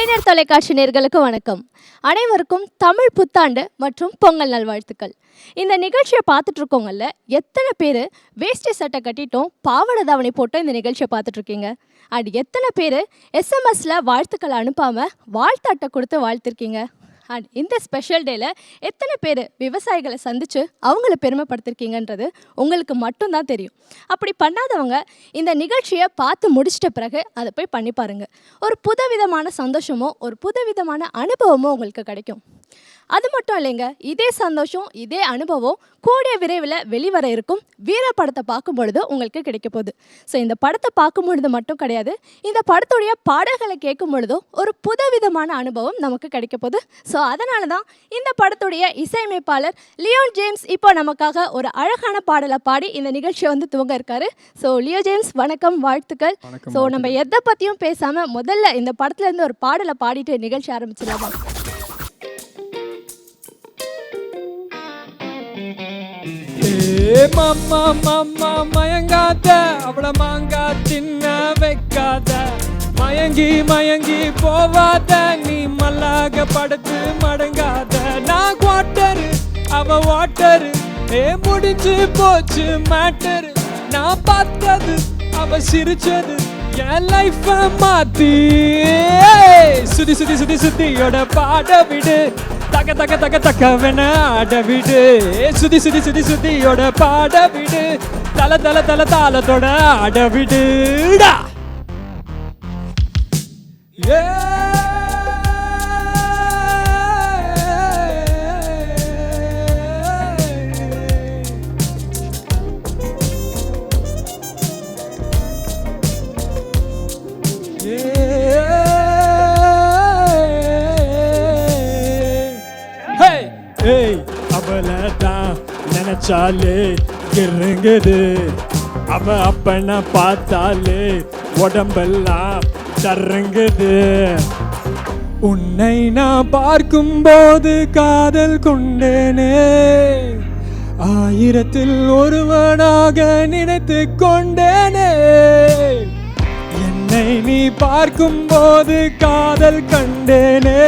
கலைஞர் தொலைக்காட்சி நேயர்களுக்கு வணக்கம். அனைவருக்கும் தமிழ் புத்தாண்டு மற்றும் பொங்கல் நல்வாழ்த்துக்கள். இந்த நிகழ்ச்சியை பார்த்துட்டு இருக்கவங்கள எத்தனை பேர் வேஷ்டி சட்டை கட்டிட்டோம் பாவாடை தாவணி போட்டோம் இந்த நிகழ்ச்சியை பார்த்துட்டு இருக்கீங்க? அண்ட் எத்தனை பேர் எஸ்எம்எஸ்ல வாழ்த்துக்களை அனுப்பாமல் வாழ்த்து அட்டை கொடுத்து வாழ்த்திருக்கீங்க? அண்ட் இந்த ஸ்பெஷல் டேல எத்தனை பேர் விவசாயிகளை சந்தித்து அவங்கள பெருமைப்படுத்திருக்கீங்கன்றது உங்களுக்கு மட்டும்தான் தெரியும். அப்படி பண்ணாதவங்க இந்த நிகழ்ச்சியை பார்த்து முடிச்சிட்ட பிறகு அதை போய் பண்ணி பாருங்கள். ஒரு புதுவிதமான சந்தோஷமோ ஒரு புதுவிதமான அனுபவமோ உங்களுக்கு கிடைக்கும். அது மட்டும் இல்லைங்க, இதே சந்தோஷம் இதே அனுபவம் கூடிய விரைவில் வெளிவர இருக்கும் வீர படத்தை பார்க்கும் பொழுது உங்களுக்கு கிடைக்க போகுது. ஸோ இந்த படத்தை பார்க்கும் பொழுது மட்டும் கிடையாது, இந்த படத்துடைய பாடல்களை கேட்கும் பொழுதும் ஒரு புதுவிதமான அனுபவம் நமக்கு கிடைக்க போகுது. ஸோ அதனால தான் இந்த படத்துடைய இசையமைப்பாளர் லியோன் ஜேம்ஸ் இப்போ நமக்காக ஒரு அழகான பாடலை பாடி இந்த நிகழ்ச்சியை துவங்க இருக்காரு. ஸோ லியோ ஜேம்ஸ் வணக்கம், வாழ்த்துக்கள். ஸோ நம்ம எதை பற்றியும் பேசாமல் முதல்ல இந்த படத்துலேருந்து ஒரு பாடலை பாடிட்டு நிகழ்ச்சி ஆரம்பிச்சிடலாமா? மாமா மாமா மயங்காத அவள மாங்கா தின்ன வைக்காத, மயங்கி மயங்கி போவாத நீ மல்லாக படுத்து மடங்காத. நான் குவாட்டரு அவ வாட்டரு முடிஞ்சு போச்சு மேட்டரு. நான் பார்த்தது அவ சிரிச்சது என் லைஃப மாத்தி. சுதி சுதி சுதி சுத்தியோட பாட விடு, தக்க தக்க தக்க தக்க வேண ஆட விடு. சுதி சுதி சுதி சுத்தியோட பாட விடு, தல தல தல தாளத்தோட ஆட விடுடா. அவளதான் நினைச்சாலே கிருங்குது, அவ அப்பன பார்த்தாலே உடம்பெல்லாம் தருங்குது. உன்னை நான் பார்க்கும்போது காதல் கொண்டேனே, ஆயிரத்தில் ஒருவனாக நினைத்து கொண்டேனே. என்னை நீ பார்க்கும்போது காதல் கண்டேனே,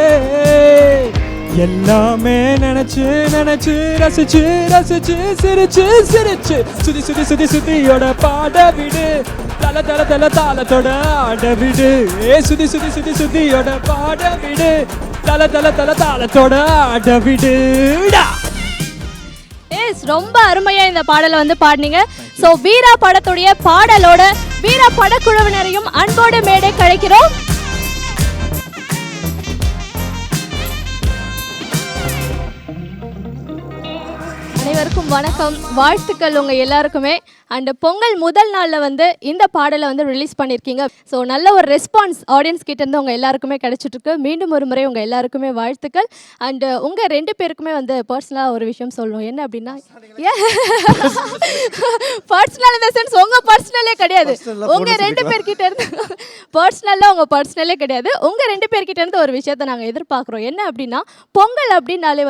எல்லாமே நினைச்சு நினைச்சு ரசிச்சு ரசிச்சு சிரிச்சு சிரிச்சு. சுதி சுதி சுதி சுதியோட பாட விடு, தல தல தல தாளத்தோட ஆட விடு. சுதி சுதி சுதி சுதியோட பாட விடு, தல தல தல தாளத்தோட ஆட விடுடா. ரொம்ப அருமையா இந்த பாடலை பாடினீங்க. ஸோ வீரா படத்துடைய பாடலோட வீரா படக்குழுவினரையும் அன்போடு மேடை கழிக்கிறோம். அனைவருக்கும் வணக்கம், வாழ்த்துக்கள் உங்கள் எல்லாருக்குமே. அண்ட் பொங்கல் முதல் நாளில் இந்த பாடலை ரிலீஸ் பண்ணியிருக்கீங்க. ஸோ நல்ல ஒரு ரெஸ்பான்ஸ் ஆடியன்ஸ் கிட்டேருந்து உங்கள் எல்லாருக்குமே கிடைச்சிட்ருக்கு. மீண்டும் ஒரு முறை உங்கள் எல்லாருக்குமே வாழ்த்துக்கள். அண்டு உங்கள் ரெண்டு பேருக்குமே பர்சனலாக ஒரு விஷயம் சொல்லணும். என்ன அப்படின்னா, பர்சனல் இந்த சென்ஸ் உங்கள் பர்சனலே கிடையாது, உங்கள் ரெண்டு பேர்கிட்ட இருந்து பர்சனலாக உங்கள் பர்சனலே கிடையாது, உங்கள் ரெண்டு பேர்கிட்ட இருந்து ஒரு விஷயத்தை நாங்கள் எதிர்பார்க்குறோம். என்ன அப்படின்னா, பொங்கல் அப்படின்னாலே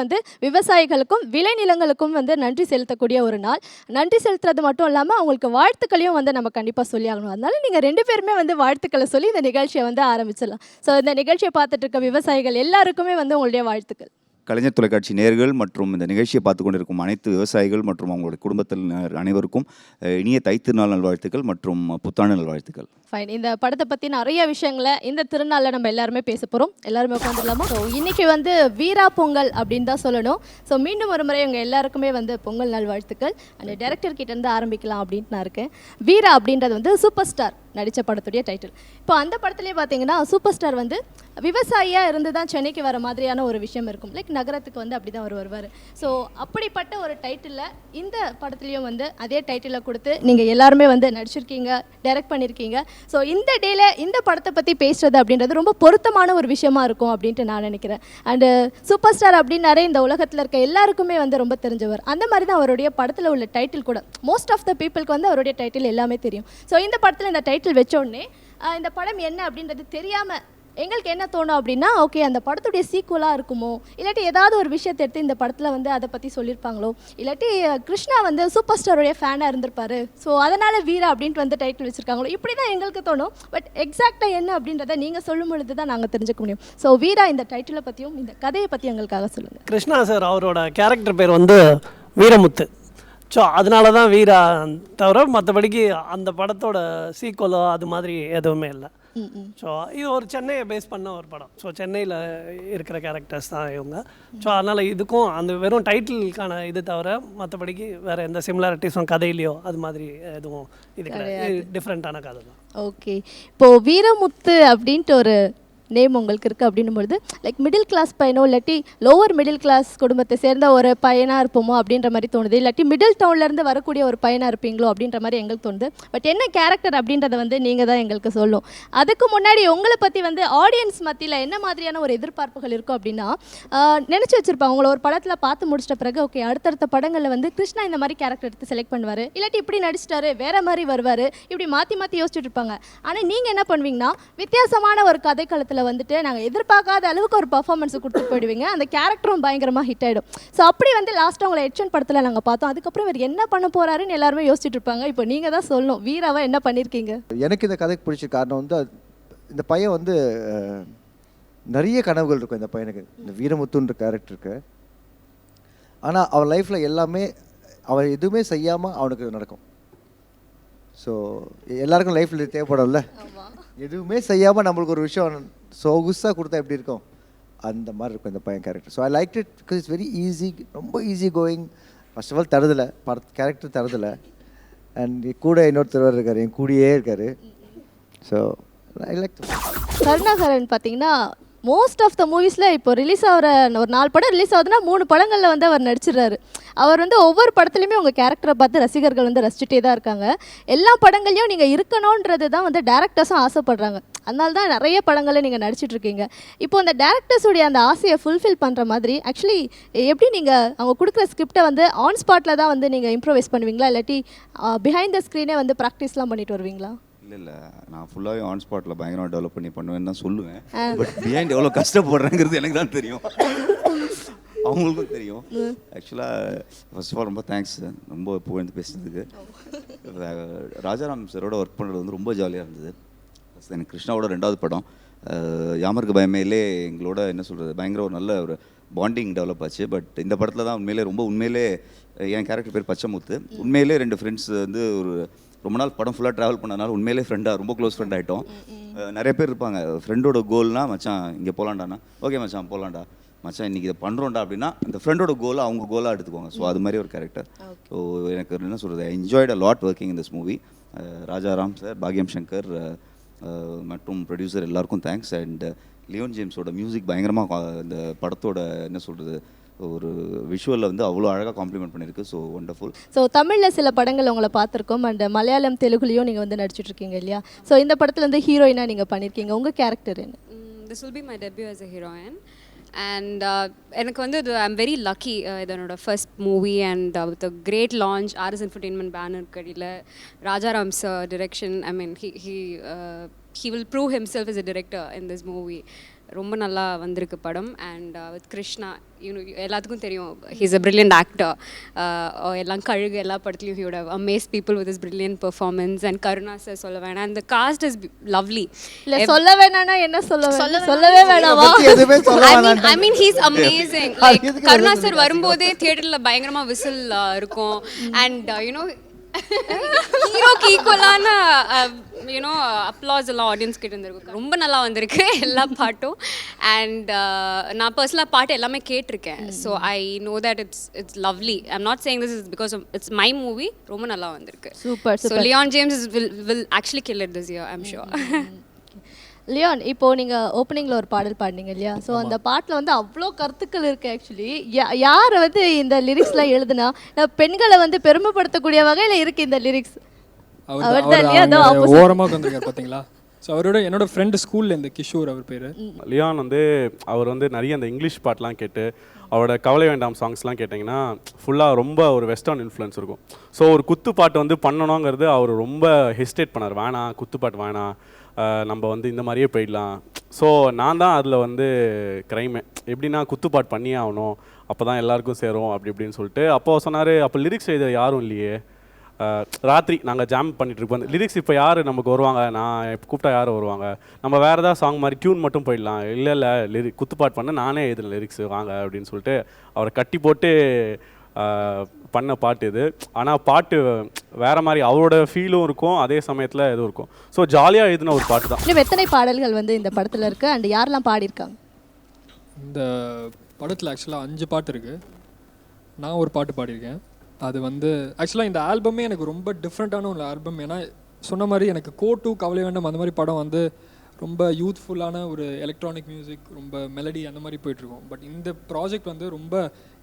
விவசாயிகளுக்கும் விளைநிலங்களுக்கும் நன்றி செலுத்தக்கூடிய ஒரு நாள். நன்றி செலுத்துறது மட்டும் இல்லாமல் அவங்களுக்கு வாழ்த்துக்களையும் நம்ம கண்டிப்பாக சொல்லி ஆகணும். அதனால நீங்கள் ரெண்டு பேருமே வாழ்த்துக்களை சொல்லி இந்த நிகழ்ச்சியை ஆரம்பிச்சிடலாம். ஸோ இந்த நிகழ்ச்சியை பார்த்துட்டு இருக்க விவசாயிகள் எல்லாருக்குமே உங்களுடைய வாழ்த்துக்கள். கலைஞர் தொலைக்காட்சி நேயர்கள் மற்றும் இந்த நிகழ்ச்சியை பார்த்து கொண்டிருக்கும் அனைத்து விவசாயிகள் மற்றும் அவங்களுடைய குடும்பத்தினர் அனைவருக்கும் இனிய தைத்திருநாள் நல்வாழ்த்துக்கள் மற்றும் புத்தாண்டு நல்வாழ்த்துக்கள். ஃபைன். இந்த படத்தை பற்றி நிறைய விஷயங்களை இந்த திருநாளில் நம்ம எல்லாருமே பேச போகிறோம். எல்லாருமே உட்காந்துடலாமா? ஸோ இன்றைக்கி வீரா பொங்கல் அப்படின்னு தான் சொல்லணும். ஸோ மீண்டும் ஒரு முறை உங்கள் எல்லாருக்குமே பொங்கல் நல்வாழ்த்துக்கள். அந்த டைரக்டர் கிட்டேருந்து ஆரம்பிக்கலாம் அப்படின்ட்டு நான் இருக்கேன். வீரா அப்படின்றது சூப்பர் ஸ்டார் நடித்த படத்துடைய டைட்டில். இப்போ அந்த படத்துலேயே பார்த்தீங்கன்னா சூப்பர் ஸ்டார் விவசாயியாக இருந்து தான் சென்னைக்கு வர மாதிரியான ஒரு விஷயம் இருக்கும். லைக் நகரத்துக்கு அப்படி தான் வருவார். ஸோ அப்படிப்பட்ட ஒரு டைட்டிலில் இந்த படத்துலேயும் அதே டைட்டிலில் கொடுத்து நீங்கள் எல்லாருமே நடிச்சிருக்கீங்க, டைரக்ட் பண்ணியிருக்கீங்க. ஸோ இந்த டேல இந்த படத்தை பற்றி பேசுகிறது அப்படின்றது ரொம்ப பொருத்தமான ஒரு விஷயமா இருக்கும் அப்படின்ட்டு நான் நினைக்கிறேன். அண்டு சூப்பர் ஸ்டார் அப்படின்னாரே இந்த உலகத்தில் இருக்க எல்லாருக்குமே ரொம்ப தெரிஞ்சவர். அந்த மாதிரி தான் அவருடைய படத்தில் உள்ள டைட்டில் கூட மோஸ்ட் ஆஃப் த பீப்புளுக்கு அவருடைய டைட்டில் எல்லாமே தெரியும். ஸோ இந்த படத்தில் இந்த டைட்டில் வச்ச உடனே இந்த படம் என்ன அப்படின்றது தெரியாமல் எங்களுக்கு என்ன தோணும் அப்படின்னா, ஓகே அந்த படத்துடைய சீக்குவலாக இருக்குமோ, இல்லாட்டி ஏதாவது ஒரு விஷயத்தை எடுத்து இந்த படத்தில் வந்து அதை பற்றி சொல்லியிருப்பாங்களோ, இல்லாட்டி கிருஷ்ணா வந்து சூப்பர் ஸ்டாருடைய ஃபேனாக இருந்திருப்பாரு, ஸோ அதனால் வீரா அப்படின்ட்டு வந்து டைட்டில் வச்சுருக்காங்களோ, இப்படி தான் எங்களுக்கு தோணும். பட் எக்ஸாக்டாக என்ன அப்படின்றத நீங்கள் சொல்லும் பொழுது தான் நாங்கள் தெரிஞ்சுக்க முடியும். ஸோ வீரா இந்த டைட்டிலை பற்றியும் இந்த கதையை பற்றி எங்களுக்காக சொல்லுங்கள். கிருஷ்ணா சார் அவரோட கேரக்டர் பேர் வந்து வீரமுத்து. ஸோ அதனால தான் வீரா தவிர மற்றபடிக்கு அந்த படத்தோட சீக்குவலோ அது மாதிரி எதுவுமே இல்லை. ஸோ இது ஒரு சென்னையை பேஸ் பண்ண ஒரு படம். ஸோ சென்னையில் இருக்கிற கேரக்டர்ஸ் தான் இவங்க. ஸோ அதனால் இதுக்கும் அந்த வெறும் டைட்டிலுக்கான இது தவிர மற்றபடிக்கு வேறு எந்த சிமிலாரிட்டிஸும் கதையிலையோ அது மாதிரி எதுவும் இது கிடையாது. டிஃப்ரெண்ட்டான கதை தான். ஓகே, இப்போது வீரமுத்து அப்படின்ட்டு ஒரு நேம் உங்களுக்கு இருக்குது அப்படின்னும்பொழுது லைக் மிடில் கிளாஸ் பையனோ இல்லாட்டி லோவர் மிடில் கிளாஸ் குடும்பத்தை சேர்ந்த ஒரு பையனாக இருப்போமோ அப்படின்ற மாதிரி தோணுது, இல்லாட்டி மிடில் டவுன்லேருந்து வரக்கூடிய ஒரு பையனாக இருப்பீங்களோ அப்படின்ற மாதிரி எங்களுக்கு தோணுது. பட் என்ன கேரக்டர் அப்படின்றத வந்து நீங்கள் தான் எங்களுக்கு சொல்லும். அதுக்கு முன்னாடி உங்களை பற்றி வந்து ஆடியன்ஸ் மத்தியில் என்ன மாதிரியான ஒரு எதிர்பார்ப்புகள் இருக்கும் அப்படின்னா, நினச்சி வச்சுருப்பாங்க உங்களை ஒரு படத்தில் பார்த்து முடிச்சிட்ட பிறகு ஓகே அடுத்தடுத்த படங்களில் வந்து கிருஷ்ணா இந்த மாதிரி கேரக்டர் எடுத்து செலக்ட் பண்ணுவார், இல்லாட்டி இப்படி நடிச்சிட்டாரு வேறு மாதிரி வருவார், இப்படி மாற்றி மாற்றி யோசிச்சுட்டு இருப்பாங்க. ஆனால் நீங்கள் என்ன பண்ணுவீங்கன்னா வித்தியாசமான ஒரு கதைக்களத்தில் வந்துட்டு நாங்கள் எதிர்பார்க்காத அளவுக்கு ஒரு பர்ஃபார்மன்ஸ் கொடுத்து போயிடுவீங்க. அந்த கேரக்டரும் பயங்கரமாக ஹிட் ஆகிடும். ஸோ அப்படி வந்து லாஸ்ட்டாக உங்களை எட்சன் படத்தில் நாங்கள் பார்த்தோம். அதுக்கப்புறம் இவர் என்ன பண்ண போகிறாருன்னு எல்லாருமே யோசிச்சுட்டு இருப்பாங்க. இப்போ நீங்கள் தான் சொல்லணும் வீராவை என்ன பண்ணியிருக்கீங்க. எனக்கு இந்த கதைக்கு பிடிச்ச காரணம் வந்து இந்த பையன் வந்து நிறைய கனவுகள் இருக்கும் இந்த பையனுக்கு, இந்த வீரமுத்துன்ற கேரக்டருக்கு. ஆனால் அவன் லைஃப்பில் எல்லாமே அவன் எதுவுமே செய்யாமல் அவனுக்கு நடக்கும். ஸோ எல்லாருக்கும் லைஃப்பில் தேவைப்படும்ல, எதுவுமே செய்யாமல் நம்மளுக்கு ஒரு விஷயம் சொகுசாக கொடுத்தா எப்படி இருக்கும், அந்த மாதிரி இருக்கும் இந்த பையன் character. So I like it because it's very easy, ரொம்ப easy going. First of all தருதில்லை கேரக்டர் தருதில்லை. அண்ட் கூட இன்னொருத்தர் இருக்கார், என் கூடயே இருக்கார். So I like. கருணாகரன் பார்த்தீங்கன்னா மோஸ்ட் ஆஃப் த மூவிஸில் இப்போ ரிலீஸ் ஆகிற ஒரு 4 படம் ரிலீஸ் ஆகுதுன்னா 3 படங்களில் வந்து அவர் நடிச்சிடுறாரு. அவர் வந்து ஒவ்வொரு படத்துலையுமே உங்கள் கேரக்டரை பார்த்து ரசிகர்கள் வந்து ரசிச்சுட்டே தான் இருக்காங்க. எல்லா படங்கள்லையும் நீங்கள் இருக்கணுன்றது தான் வந்து டேரக்டர்ஸும் ஆசைப்படுறாங்க. அதனால தான் நிறைய படங்களில் நீங்கள் நடிச்சிட்ருக்கீங்க. இப்போ அந்த டேரக்டர்ஸுடைய அந்த ஆசையை ஃபுல்ஃபில் பண்ணுற மாதிரி ஆக்சுவலி எப்படி நீங்கள் அவங்க கொடுக்குற ஸ்கிரிப்டை வந்து ஆன் ஸ்பாட்டில் தான் வந்து நீங்கள் இம்ப்ரோவைஸ் பண்ணுவீங்களா, இல்லாட்டி பிஹைண்ட் த ஸ்க்ரீனே வந்து ப்ராக்டிஸ்லாம் பண்ணிட்டு வருவீங்களா? இல்லை நான் ஃபுல்லாகவே ஆன் ஸ்பாட்டில் பயங்கரமாக டெவலப் பண்ணி பண்ணுவேன்னு தான் சொல்லுவேன். பட் பிஹைண்ட் எவ்வளோ கஷ்டப்படுறேங்கிறது எனக்கு தான் தெரியும், அவங்களுக்கும் தெரியும். ஆக்சுவலாக ஃபர்ஸ்ட் ஆஃப் ஆல் ரொம்ப தேங்க்ஸ், ரொம்ப புகழ்ந்து பேசுனதுக்கு. ராஜாராம் சாரோட ஒர்க் பண்ணுறது வந்து ரொம்ப ஜாலியாக இருந்தது. எனக்கு கிருஷ்ணாவோட 2வது படம் யாமருக்கு பயமேலே எங்களோட என்ன சொல்கிறது பயங்கர ஒரு நல்ல ஒரு பாண்டிங் டெவலப் ஆச்சு. பட் இந்த படத்தில் தான் உண்மையிலே என் கேரக்டர் பேர் பச்சைமுத்து. உண்மையிலே 2 ஃப்ரெண்ட்ஸ் வந்து ஒரு ரொம்ப நாள் படம் ஃபுல்லாக ட்ராவல் பண்ணனால உண்மையிலே ஃப்ரெண்டாக ரொம்ப க்ளோஸ் ஃப்ரெண்ட் ஆகிட்டோம். நிறைய பேர் இருப்பாங்க, ஃப்ரெண்டோட கோல்னா மச்சான் இங்கே போகலாண்டானா, ஓகே மச்சான் போகலாண்டா, மச்சான் இன்றைக்கி இதை பண்ணுறோண்டா அப்படின்னா இந்த ஃப்ரெண்டோட கோலை அவங்க கோலாக எடுத்துக்குவாங்க. ஸோ அது மாதிரி ஒரு கேரக்டர். ஸோ எனக்கு என்ன சொல்கிறது, I enjoyed a lot working in this movie. Rajaram sir, பாக்யம் சங்கர் மற்றும் ப்ரொடியூசர் எல்லாருக்கும் தேங்க்ஸ். அண்ட் லியோன் ஜேம்ஸோட மியூசிக் பயங்கரமாக இந்த படத்தோட என்ன சொல்கிறது ஒரு விஷுவலில் வந்து அவ்வளோ அழகாக காம்ப்ளிமெண்ட் பண்ணியிருக்கு. So wonderful. ஸோ தமிழில் சில படங்கள் உங்களை பார்த்துருக்கோம் அண்ட் மலையாளம் தெலுங்குலையும் நீங்கள் வந்து நடிச்சிட்ருக்கீங்க இல்லையா? ஸோ இந்த படத்தில் வந்து ஹீரோயினாக நீங்கள் பண்ணியிருக்கீங்க. உங்கள் கேரக்டர் என்ன? This will be my debut as a heroine. And எனக்கு வந்து I'm very lucky. இது என்னோட first movie and with a great launch RS entertainment banner கடியில் Rajaram sir direction. I mean he will prove himself as a director in this movie. ரொம்ப நல்லா வந்திருக்கு படம். And with Krishna எல்லாத்துக்கும் தெரியும் ஹீஸ் அ பிரில்லியன்ட் ஆக்டர். எல்லாம் கழுகு எல்லா படத்துலையும் he would have amazed people with his brilliant performance. And Karuna sir சொல்ல வேணாம், and the cast is lovely. இல்லை சொல்ல வேணானா என்ன சொல்லவே வேணாமா? I mean he's amazing. Like Karuna sir வரும்போதே தியேட்டரில் பயங்கரமாக விசில் இருக்கும். அண்ட் ஹீரோக்கு ஈக்குவலான அப்ளாஸ் எல்லாம் ஆடியன்ஸ் கிட்ட இருந்திருக்கு. ரொம்ப நல்லா வந்திருக்கு எல்லா பாட்டும். அண்ட் நான் பர்சனலாக பாட்டு எல்லாமே கேட்டிருக்கேன். So I know that it's lovely. I'm not saying this is because it's my movie. ரொம்ப நல்லா வந்திருக்கு. Super. So Leon James will actually kill it this year, I'm sure. Leon, இப்போது நீங்கள் ஓப்பனிங்கில் ஒரு பாடல் பாடினீங்க இல்லையா? ஸோ அந்த பாட்டில் வந்து அவ்வளோ கருத்துக்கள் இருக்குது. ஆக்சுவலி யார் வந்து இந்த லிரிக்ஸ்லாம் எழுதுனா பெண்களை வந்து பெருமைப்படுத்தக்கூடிய வகையில் இருக்குது இந்த லிரிக்ஸ்? ஓரமாக வந்திருக்காரு பார்த்தீங்களா? ஸோ அவரோட என்னோட ஃப்ரெண்டு ஸ்கூலில் இந்த கிஷோர் அவர் பேர். லியான் வந்து அவர் வந்து நிறைய அந்த இங்கிலீஷ் பாட்டெலாம் கேட்டு அவரோட கவலை வேண்டாம் சாங்ஸ்லாம் கேட்டிங்கன்னா ஃபுல்லாக ரொம்ப ஒரு வெஸ்டர்ன் இன்ஃப்ளூயன்ஸ் இருக்கும். ஸோ ஒரு குத்து பாட்டு வந்து பண்ணணுங்கிறது அவர் ரொம்ப ஹெசிடேட் பண்ணார். வேணாம் குத்து பாட்டு வேணாம், நம்ம வந்து இந்த மாதிரியே போயிடலாம். ஸோ நான் தான் அதில் வந்து க்ரைமே எப்படின்னா குத்துப்பாட்டு பண்ணியே ஆகணும், அப்போ தான் எல்லாருக்கும் சேரும் அப்படி இப்படின்னு சொல்லிட்டு. அப்போ சொன்னார், அப்போ லிரிக்ஸ் எழுத யாரும் இல்லையே, ராத்திரி நாங்கள் ஜாம் பண்ணிட்டு இருப்போம், லிரிக்ஸ் இப்போ யார் நமக்கு வருவாங்க, நான் கூப்பிட்டா யார் வருவாங்க, நம்ம வேறு ஏதாவது சாங் மாதிரி டியூன் மட்டும் போயிடலாம், இல்லை குத்துப்பாட்டு பண்ண நானே எழுதுன லிரிக்ஸ் வாங்க அப்படின்னு சொல்லிட்டு அவரை கட்டி போட்டு பண்ண பாட்டு இது. ஆனால் பாட்டு வேறு மாதிரி அவரோட ஃபீலும் இருக்கும், அதே சமயத்தில் இதுவும் இருக்கும். ஸோ ஜாலியாக எழுதின ஒரு பாட்டு தான். இன்னும் எத்தனை பாடல்கள் வந்து இந்த படத்தில் இருக்குது அண்ட் யாரெல்லாம் பாடியிருக்காங்க? இந்த படத்தில் ஆக்சுவலாக 5 பாட்டு இருக்குது. நான் ஒரு பாட்டு பாடியிருக்கேன். அது வந்து ஆக்சுவலாக இந்த ஆல்பமே எனக்கு ரொம்ப டிஃப்ரெண்ட்டான ஒரு ஆல்பம். ஏன்னா சொன்ன மாதிரி எனக்கு கோ2 கவலை வேண்டாம் அந்த மாதிரி படம் வந்து ரொம்ப யூத்ஃபுல்லான ஒரு எலக்ட்ரானிக் மியூசிக், ரொம்ப மெலடி அந்த மாதிரி போயிட்டுருக்கோம். பட் இந்த ப்ராஜெக்ட் வந்து ரொம்ப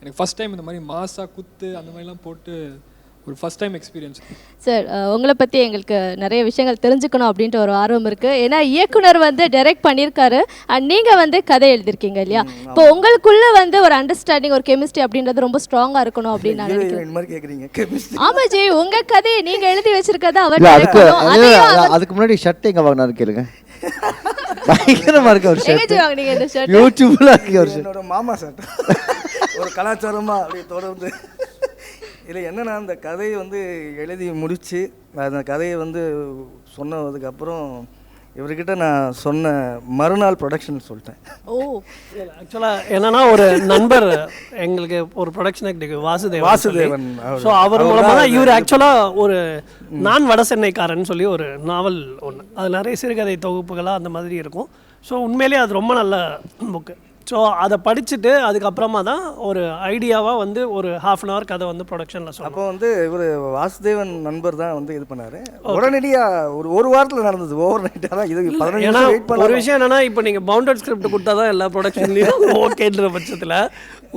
எனக்கு ஃபஸ்ட் டைம் இந்த மாதிரி மாஸாக குத்து அந்த மாதிரிலாம் போட்டு ஒரு ஃபஸ்ட் டைம் எக்ஸ்பீரியன்ஸ். சார், உங்களை பற்றி எங்களுக்கு நிறைய விஷயங்கள் தெரிஞ்சுக்கணும் அப்படின்ட்டு ஒரு ஆர்வம் இருக்குது. ஏன்னா இயக்குனர் வந்து டைரக்ட் பண்ணியிருக்காரு அண்ட் நீங்கள் வந்து கதை எழுதியிருக்கீங்க இல்லையா? இப்போ உங்களுக்குள்ளே வந்து ஒரு அண்டர்ஸ்டாண்டிங், ஒரு கெமிஸ்ட்ரி அப்படின்றது ரொம்ப ஸ்ட்ராங்காக இருக்கணும் அப்படின்னு நான் நினைக்கிறேன். ஆமாம் ஜி, உங்கள் கதையை நீங்கள் எழுதி வச்சிருக்கதை அவர் அதுக்கு முன்னாடி ஷர்ட் எங்கே வாங்கினாரு கேளுங்க. பயங்கரமா இருக்கு ஒரு ஷர்ட். வாங்குனீங்க இந்த ஷர்ட்? யூடியூப்ல இருக்கு ஒரு ஷர்ட். என்னோட மாமா ஷர்ட். ஒரு கலாச்சாரமா அப்படியே தொடர்ந்து இல்லை என்னன்னா, அந்த கதையை வந்து எழுதி முடித்து அந்த கதையை வந்து சொன்னதுக்கப்புறம் இவர்கிட்ட நான் சொன்ன மறுநாள் ப்ரொடக்ஷன் சொல்லிட்டேன். ஓ, ஆக்சுவலாக என்னன்னா ஒரு நண்பர் எங்களுக்கு ஒரு ப்ரொடக்ஷன் எக்ஸிக்யூட்டிவ் வாசுதேவன். ஸோ அவர் மூலமாக தான் இவர் ஆக்சுவலாக ஒரு நான் வட சென்னைக்காரன் சொல்லி ஒரு நாவல் ஒன்று, அது நிறைய சிறுகதை தொகுப்புகளாக அந்த மாதிரி இருக்கும். ஸோ உண்மையிலேயே அது ரொம்ப நல்ல புக்கு. ஸோ அதை படிச்சுட்டு அதுக்கப்புறமா தான் ஒரு ஐடியாவாக வந்து ஒரு ½ அன் ஹவர் கதை வந்து ப்ரொடக்ஷனில் சொன்னோம். அப்போ வந்து இவர் வாசுதேவன் நண்பர் தான் வந்து இது பண்ணார். உடனடியாக ஒரு வாரத்தில் நடந்தது. ஓவர் நைட்டாக தான் இது 15 ஏன்னா வெயிட் பண்ண. ஒரு விஷயம் என்னன்னா, இப்போ நீங்கள் பவுண்டட் ஸ்கிரிப்ட் கொடுத்தா தான் எல்லா ப்ரொடக்ஷன்லையும் ஓகேன்ற பட்சத்தில்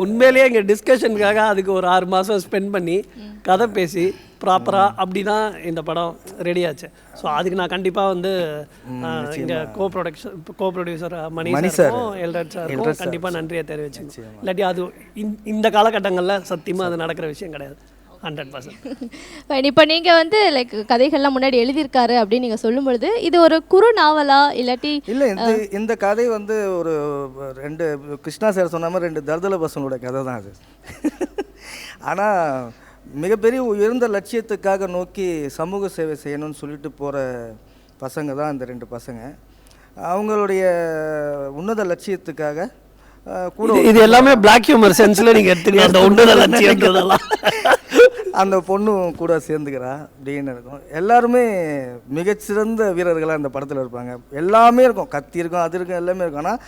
உண்மையிலேயே இங்கே டிஸ்கஷனுக்காக அதுக்கு ஒரு 6 மாதம் ஸ்பெண்ட் பண்ணி கதை பேசி ப்ராப்பராக அப்படி தான் இந்த படம் ரெடி ஆச்சு. ஸோ அதுக்கு நான் கண்டிப்பாக வந்து இங்கே கோ ப்ரொடியூசர் மணி சாரும் எல்ரட் சாருக்கும் கண்டிப்பாக நன்றியை தெரிவிச்சு. இல்லாட்டி அது இந்த காலகட்டங்களில் சத்தியமாக அது நடக்கிற விஷயம் கிடையாது. 100%. இப்போ நீங்கள் வந்து லைக் கதைகள்லாம் முன்னாடி எழுதியிருக்காரு அப்படின்னு நீங்கள் சொல்லும் பொழுது இது ஒரு குறு நாவலா இல்லாட்டி? இல்லை, இந்த கதை வந்து ஒரு 2 கிருஷ்ணா சார் சொன்ன மாதிரி 2 தர்தல பசங்களோட கதை தான் அது. ஆனால் மிகப்பெரிய உயர்ந்த லட்சியத்துக்காக நோக்கி சமூக சேவை செய்யணும்னு சொல்லிட்டு போகிற பசங்க தான் இந்த 2 பசங்க. அவங்களுடைய உன்னத லட்சியத்துக்காக கூட இது எல்லாமே பிளாக் ஹியூமர் சென்ஸில் நீங்கள் எடுத்துக்கலாம். அந்த உன்னத லட்சியம்ன்றதெல்லாம் அந்த பொண்ணும் கூட சேர்ந்துக்கிறா அப்படின்னு இருக்கும். எல்லாருமே மிகச்சிறந்த வீரர்களாக இந்த படத்தில் இருப்பாங்க. எல்லாமே இருக்கும், கத்தி இருக்கும், அது இருக்கும், எல்லாமே இருக்கும். ஆனால்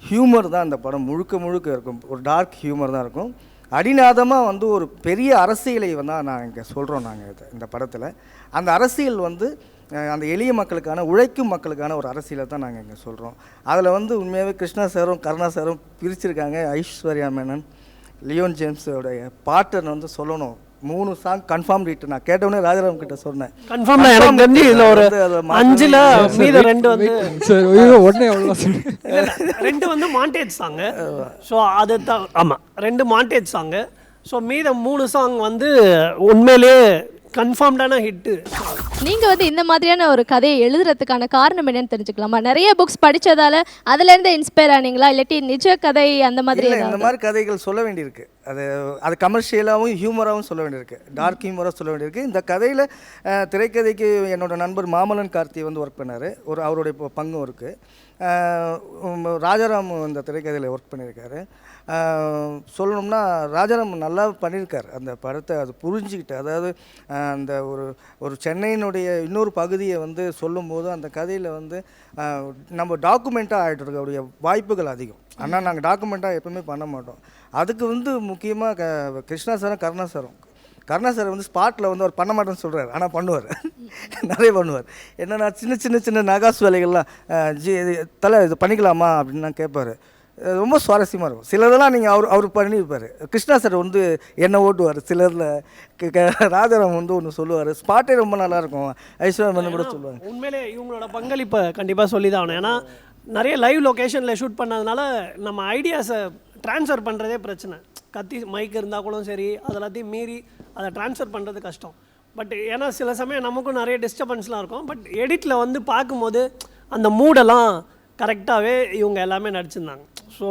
ஹியூமர் தான் இந்த படம் முழுக்க இருக்கும். ஒரு டார்க் ஹியூமர் தான் இருக்கும். அடிநாதமாக வந்து ஒரு பெரிய அரசியலை தான் நான் இங்கே சொல்கிறோம். நாங்கள் இந்த படத்தில் அந்த அரசியல் வந்து அந்த எளிய மக்களுக்கான, உழைக்கும் மக்களுக்கான ஒரு அரசியலை தான் நாங்கள் இங்கே சொல்கிறோம். அதில் வந்து உண்மையாகவே கிருஷ்ணா சாரும் கருணா சாரும் பிரிச்சிருக்காங்க. ஐஸ்வர்யா மேனன், லியோன் ஜேம்ஸோடைய பாட்டை வந்து சொல்லணும். 3 சாங் கன்ஃபார்ம் ரீட்டு. நான் கேட்டவுடனே ராஜாராம் கிட்ட சொன்னேன் கன்ஃபார்ம். எனக்கு தெரிஞ்சு இதில் ஒரு 5ல் மீத 2 வந்து உடனே அவ்வளோ 2 வந்து மாண்டேஜ் சாங்கு. ஸோ அது தான். ஆமாம், 2 மாண்டேஜ் சாங்கு. ஸோ மீத 3 சாங் வந்து உண்மையிலேயே கன்ஃபார்ம்டான ஹிட்டு. நீங்கள் வந்து இந்த மாதிரியான ஒரு கதையை எழுதுறதுக்கான காரணம் என்னன்னு தெரிஞ்சுக்கலாமா? நிறைய புக்ஸ் படித்ததால அதுலேருந்து இன்ஸ்பயர் ஆனீங்களா, இல்லாட்டி நிஜ கதை அந்த மாதிரி? இந்த மாதிரி கதைகள் சொல்ல வேண்டியிருக்கு. அது கமர்ஷியலாகவும் ஹியூமராகவும் சொல்ல வேண்டியிருக்கு, டார்க் ஹியூமராக சொல்ல வேண்டியிருக்கு. இந்த கதையில் திரைக்கதைக்கு என்னோட நண்பர் மாமலன் கார்த்தி வந்து ஒர்க் பண்ணார். அவருடைய பங்கும் இருக்குது. ராஜாராம் இந்த திரைக்கதையில் ஒர்க் பண்ணியிருக்காரு. சொல்லணும்னா ராஜாராம் நல்லா பண்ணியிருக்கார் அந்த படத்தை. அது புரிஞ்சுக்கிட்டு, அதாவது அந்த ஒரு சென்னையினுடைய இன்னொரு பகுதியை வந்து சொல்லும்போது அந்த கதையில் வந்து நம்ம டாக்குமெண்ட்டாக ஆகிட்டுருக்கக்கூடிய வாய்ப்புகள் அதிகம். ஆனால் நாங்கள் டாக்குமெண்ட்டாக எப்பவுமே பண்ண மாட்டோம். அதுக்கு வந்து முக்கியமாக கிருஷ்ணா சாரும் கருணா சார் வந்து ஸ்பாட்டில் வந்து அவர் பண்ண மாட்டேன்னு சொல்கிறார், ஆனால் பண்ணுவார், நிறைய பண்ணுவார். என்னென்னா சின்ன நகாசு வேலைகள்லாம் தலை இது பண்ணிக்கலாமா அப்படின்னு நான் கேட்பார். ரொம்ப சுவாரஸ்யமாக இருக்கும். சிலதெல்லாம் நீங்கள் அவர் பண்ணியிருப்பார். கிருஷ்ணா சார் வந்து என்ன ஓட்டுவார். சிலரில் ராஜாராம் வந்து ஒன்று சொல்லுவார். ஸ்பாட்டே ரொம்ப நல்லாயிருக்கும். ஐஸ்வர்யா மேனன் கூட சொல்லுவாங்க. உண்மையிலே இவங்களோட பங்களிப்பை கண்டிப்பாக சொல்லி தான் ஆகணும். ஏன்னா நிறைய லைவ் லொக்கேஷனில் ஷூட் பண்ணதுனால நம்ம ஐடியாஸை ட்ரான்ஸ்ஃபர் பண்ணுறதே பிரச்சனை. கத்தி மைக் இருந்தால் கூட சரி, அதெல்லாத்தையும் மீறி அதை ட்ரான்ஸ்ஃபர் பண்ணுறது கஷ்டம். பட் ஏன்னா சில சமயம் நமக்கும் நிறைய டிஸ்டர்பன்ஸ்லாம் இருக்கும். பட் எடிட்டில் வந்து பார்க்கும்போது அந்த மூடெல்லாம் கரெக்டாகவே இவங்க எல்லாமே நடிச்சிருந்தாங்க. ஸோ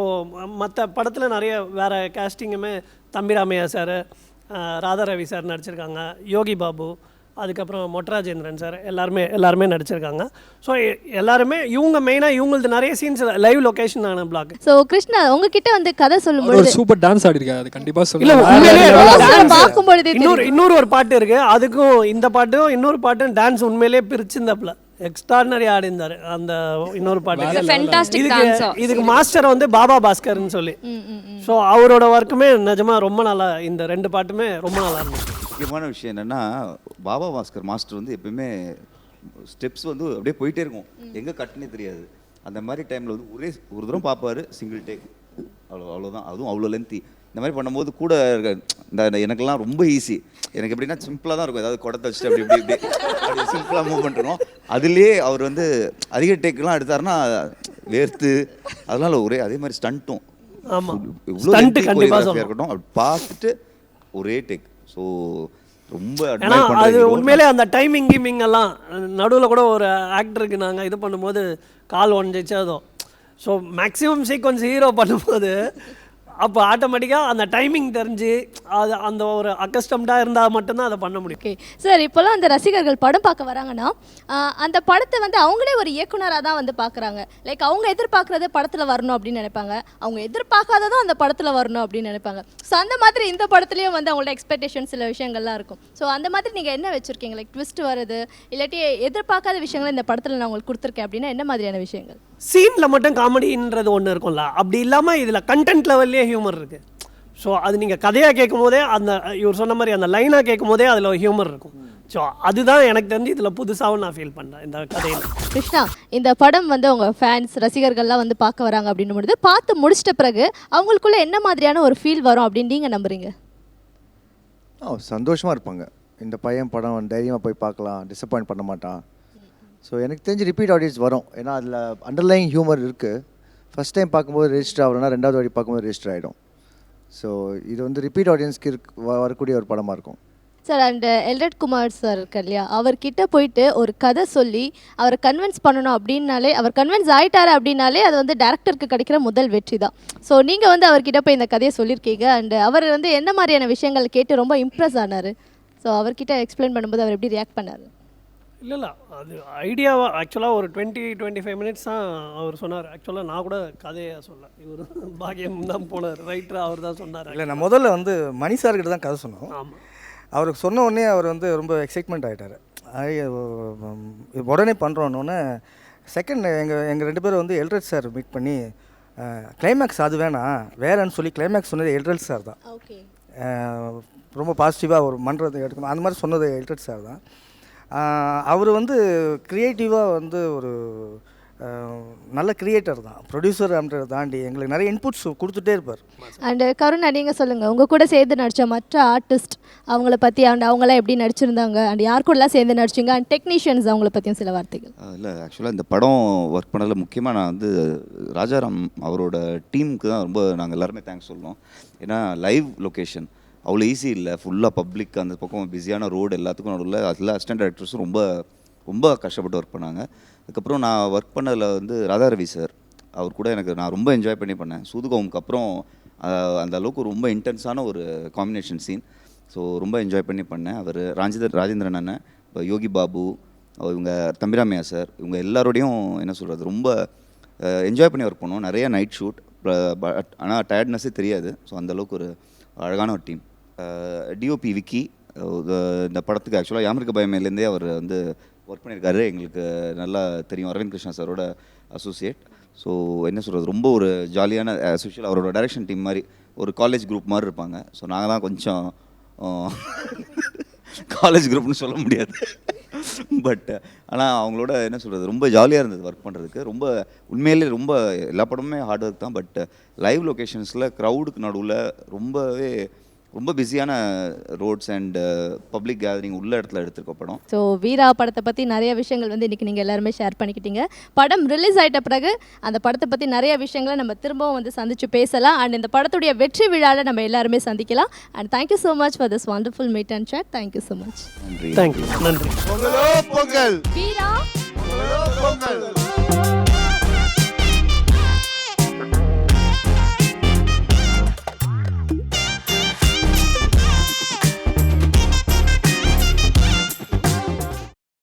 மற்ற படத்தில் நிறைய வேறு கேஸ்டிங்குமே தம்பிராமையா சார், ராதா ரவி சார் நடிச்சிருக்காங்க, யோகி பாபு, அதுக்கப்புறம் மொட்டராஜேந்திரன் சார் எல்லாருமே நடிச்சிருக்காங்க. ஸோ எல்லாருமே இவங்க மெயினாக இவங்களது நிறைய சீன்ஸ் லைவ் லொகேஷன் ஆன பிளாக். ஸோ கிருஷ்ணா உங்ககிட்ட வந்து கதை சொல்லும்போது ஒரு சூப்பர் டான்ஸ் ஆடி இருக்காரு, அது கண்டிப்பா இல்ல சொல்லுங்க. பார்க்கும்பொழுதே இன்னொரு ஒரு பாட்டு இருக்கு, அதுக்கும் இந்த பாட்டும் இன்னொரு பாட்டும் டான்ஸ் உண்மையிலேயே பிரிச்சிருந்தாப்புல எக்ஸ்ட்ராடனரி ஆடி இருந்தாரு அந்த இன்னொரு பாட்டு. fantastic dancer. இதுக்கு மாஸ்டர் வந்து பாபா பாஸ்கர்னு சொல்லி. ஸோ அவரோட ஒர்க்குமே நிஜமா ரொம்ப நல்லா, இந்த 2 பாட்டுமே ரொம்ப நல்லா இருந்துச்சு. முக்கியமான விஷயம் என்னன்னா, பாபா பாஸ்கர் மாஸ்டர் வந்து எப்பயுமே ஸ்டெப்ஸ் வந்து அப்படியே போயிட்டே இருக்கும், எங்கே கட்டுனே தெரியாது. அந்த மாதிரி டைமில் வந்து ஒரு தூரம் பார்ப்பாரு, சிங்கிள் டேக், அவ்வளோதான். அதுவும் அவ்வளோ லென்த்தி. இந்த மாதிரி பண்ணும்போது கூட இந்த எனக்கெல்லாம் ரொம்ப ஈஸி. எனக்கு எப்படின்னா சிம்பிளாக தான் இருக்கும், ஏதாவது குடத்தை வச்சுட்டு அப்படி சிம்பிளாக மூவ் பண்ணுறோம். அதுலேயே அவர் வந்து அதிக டேக்கெலாம் எடுத்தாருன்னா வேர்த்து, அதனால அதே மாதிரி ஸ்டண்ட்டும் இருக்கட்டும் அப்படி பார்த்துட்டு ஒரே டேக். ஸோ ரொம்ப ஏன்னா அது உண்மையிலே அந்த டைமிங் கீமிங் எல்லாம் நடுவில் கூட ஒரு ஆக்டருக்கு நாங்கள் இது பண்ணும்போது கால் ஒன்றிச்சு அதுவும். ஸோ மேக்ஸிமம் சீக்வன்ஸ் ஹீரோ பண்ணும்போது அப்போ ஆட்டோமேட்டிக்காக அந்த டைமிங் தெரிஞ்சு அது அந்த ஒரு அக்கஸ்டம்டாக இருந்தால் மட்டும்தான் அதை பண்ண முடியும். ஓகே சார், இப்போல்லாம் அந்த ரசிகர்கள் படம் பார்க்க வராங்கன்னா அந்த படத்தை வந்து அவங்களே ஒரு இயக்குனராக தான் வந்து பார்க்குறாங்க. லைக் அவங்க எதிர்பார்க்குறது படத்தில் வரணும் அப்படின்னு நினைப்பாங்க, அவங்க எதிர்பார்க்காததும் அந்த படத்தில் வரணும் அப்படின்னு நினைப்பாங்க. ஸோ அந்த மாதிரி இந்த படத்துலேயும் வந்து அவங்களோட எக்ஸ்பெக்டேஷன் சில விஷயங்கள்லாம் இருக்கும். ஸோ அந்த மாதிரி நீங்கள் என்ன வச்சுருக்கீங்க? லைக் ட்விஸ்ட் வருது இல்லாட்டி எதிர்பார்க்காத விஷயங்கள் இந்த படத்தில் நான் உங்களுக்கு கொடுத்துருக்கேன் அப்படின்னா என்ன மாதிரியான விஷயங்கள்? சீனில் மட்டும் காமெடின்றது ஒன்று இருக்கும்ல, அப்படி இல்லாமல் இதில் கண்டென்ட் லெவல்லே ஹியூமர் இருக்குது. ஸோ அது நீங்கள் கதையாக கேட்கும் போதே அந்த இவர் சொன்ன மாதிரி அந்த லைனாக கேட்கும் போதே அதில் ஹியூமர் இருக்கும். ஸோ அதுதான் எனக்கு தெரிஞ்சு இதில் புதுசாகவும் நான் ஃபீல் பண்ணுறேன் இந்த கதையில். கிருஷ்ணா, இந்த படம் வந்து உங்கள் ஃபேன்ஸ் ரசிகர்கள்லாம் வந்து பார்க்க வராங்க அப்படின்னு பொழுது பார்த்து முடிச்சிட்ட பிறகு அவங்களுக்குள்ள என்ன மாதிரியான ஒரு ஃபீல் வரும் அப்படின்னு நீங்கள் நம்புறீங்க? சந்தோஷமாக இருப்பாங்க. இந்த பையன் படம் தைரியமாக போய் பார்க்கலாம், டிசப்பாயிண்ட் பண்ண மாட்டான். ஸோ எனக்கு தெரிஞ்சு ரிப்பீட் ஆடியன்ஸ் வரும். ஏன்னா அதில் அண்டர்லைங் ஹியூமர் இருக்குது. ஃபஸ்ட் டைம் பார்க்கும்போது ரெஜிஸ்டர் ஆகலைன்னா 2வது வாட்டி பார்க்கும்போது ரெஜிஸ்டர் ஆகிடும். ஸோ இது வந்து ரிப்பீட் ஆடியன்ஸ்க்கு வரக்கூடிய ஒரு படமாக இருக்கும். Sir, and Elred Kumar sir இருக்கார் இல்லையா, அவர்கிட்ட போயிட்டு ஒரு கதை சொல்லி அவரை கன்வின்ஸ் பண்ணணும் அப்படின்னாலே, அவர் கன்வின்ஸ் ஆகிட்டாரு அப்படின்னாலே அது வந்து டேரக்டருக்கு கிடைக்கிற முதல் வெற்றி தான். ஸோ நீங்கள் வந்து அவர்கிட்ட போய் இந்த கதையை சொல்லியிருக்கீங்க, அண்ட் அவர் வந்து என்ன மாதிரியான விஷயங்கள் கேட்டு ரொம்ப இம்ப்ரெஸ் ஆனார்? ஸோ அவர்கிட்ட எக்ஸ்பிளைன் பண்ணும்போது அவர் எப்படி ரியாக்ட் பண்ணார்? இல்லை அது ஐடியாவாக ஆக்சுவலாக ஒரு 20-25 மினிட்ஸ் தான் அவர் சொன்னார். ஆக்சுவலாக நான் கூட கதையை சொல்ல, இவர் பாக்கியம் தான் போனார், ரைட்டர் அவர் தான் சொன்னார். இல்லை, நான் முதல்ல வந்து மணி சார்கிட்ட தான் கதை சொன்னோம். ஆமாம், அவருக்கு சொன்ன உடனே அவர் வந்து ரொம்ப எக்ஸைட்மெண்ட் ஆகிட்டார். உடனே பண்ணுறோன்னொன்னே செகண்ட் எங்கள் 2 பேரும் வந்து எல்ரட் சார் மீட் பண்ணி கிளைமேக்ஸ் அது வேணாம் வேறன்னு சொல்லி கிளைமேக்ஸ் சொன்னது எல்ரட் சார் தான். ஓகே, ரொம்ப பாசிட்டிவாக ஒரு மன்றதை எடுக்கணும் அந்த மாதிரி சொன்னது எல்ரட் சார் தான். அவர் வந்து க்ரியேட்டிவாக வந்து ஒரு நல்ல கிரியேட்டர் தான், ப்ரொடியூசர்ன்றதை தாண்டி எங்களுக்கு நிறைய இன்புட்ஸ் கொடுத்துட்டே இருப்பார். அண்டு கருணா, நீங்கள் சொல்லுங்கள், உங்கள் கூட சேர்ந்து நடித்த மற்ற ஆர்டிஸ்ட் அவங்கள பற்றி அண்ட் அவங்களாம் எப்படி நடிச்சிருந்தாங்க, அண்ட் யார் கூடலாம் சேர்ந்து நடிச்சிங்க, அண்ட் டெக்னீஷியன்ஸ் அவங்கள பற்றியும் சில வார்த்தைகள். இல்லை, ஆக்சுவலாக இந்த படம் ஒர்க் பண்ணதில் முக்கியமாக நான் வந்து ராஜாராம் அவரோட டீமுக்கு தான் ரொம்ப நாங்கள் எல்லாருமே தேங்க்ஸ் சொல்லணும். ஏன்னா லைவ் லொக்கேஷன் அவ்வளோ ஈஸி இல்லை, ஃபுல்லாக பப்ளிக் அந்த பக்கம் பிஸியான ரோடு எல்லாத்துக்கும் நடுவில் அதில் அசிஸ்டன்ட் டைரக்டர்ஸும் ரொம்ப கஷ்டப்பட்டு ஒர்க் பண்ணாங்க. அதுக்கப்புறம் நான் ஒர்க் பண்ணதில் வந்து ராதா ரவி சார், அவர் கூட நான் ரொம்ப என்ஜாய் பண்ணேன். சூதுகோமுக்கு அப்புறம் அந்த அளவுக்கு ரொம்ப இன்டென்ஸான ஒரு காம்பினேஷன் சீன். ஸோ ரொம்ப என்ஜாய் பண்ணேன். அவர் ராஜேந்திரன் அண்ணன், யோகி பாபு, இவங்க தம்பிராமையா சார், இவங்க எல்லாரோடையும் என்ன சொல்கிறது ரொம்ப என்ஜாய் பண்ணி ஒர்க் பண்ணோம். நிறைய நைட் ஷூட், பட் ஆனால் டயர்ட்னஸே தெரியாது. ஸோ அந்தளவுக்கு ஒரு அழகான ஒரு டீம். டிஓபி விக்கி இந்த படத்துக்கு ஆக்சுவலாக யாமிருக்க பயமேலேருந்தே அவர் வந்து ஒர்க் பண்ணியிருக்காரு, எங்களுக்கு நல்லா தெரியும். அரவிந்த் கிருஷ்ணா சாரோட அசோசியேட். ஸோ என்ன சொல்கிறது ரொம்ப ஒரு ஜாலியான அசோசியல், அவரோட டைரக்ஷன் டீம் மாதிரி ஒரு காலேஜ் குரூப் மாதிரி இருப்பாங்க. ஸோ நாங்கள் தான் கொஞ்சம் காலேஜ் குரூப்னு சொல்ல முடியாது, பட் ஆனால் அவங்களோட என்ன சொல்கிறது ரொம்ப ஜாலியாக இருந்தது ஒர்க் பண்ணுறதுக்கு. ரொம்ப உண்மையிலே ரொம்ப எல்லா படமுமே ஹார்ட் ஒர்க் தான், பட் லைவ் லொக்கேஷன்ஸில் க்ரௌடுக்கு நடுவில் ரொம்ப பிஸியான ரோட்ஸ் அண்ட் பப்ளிக் கேதரிங் உள்ள இடத்துல எடுத்துருக்க படம். ஸோ வீரா படத்தை பற்றி நிறைய விஷயங்கள் வந்து இன்றைக்கி நீங்கள் எல்லாருமே ஷேர் பண்ணிக்கிட்டீங்க. படம் ரிலீஸ் ஆகிட்ட பிறகு அந்த படத்தை பற்றி நிறைய விஷயங்களை நம்ம திரும்பவும் வந்து சந்தித்து பேசலாம். அண்ட் இந்த படத்துடைய வெற்றி விழாவில் நம்ம எல்லாருமே சந்திக்கலாம். And thank you so much for this wonderful meet and chat. Thank you so much. நன்றி. தேங்க்யூ, நன்றி. வீரா.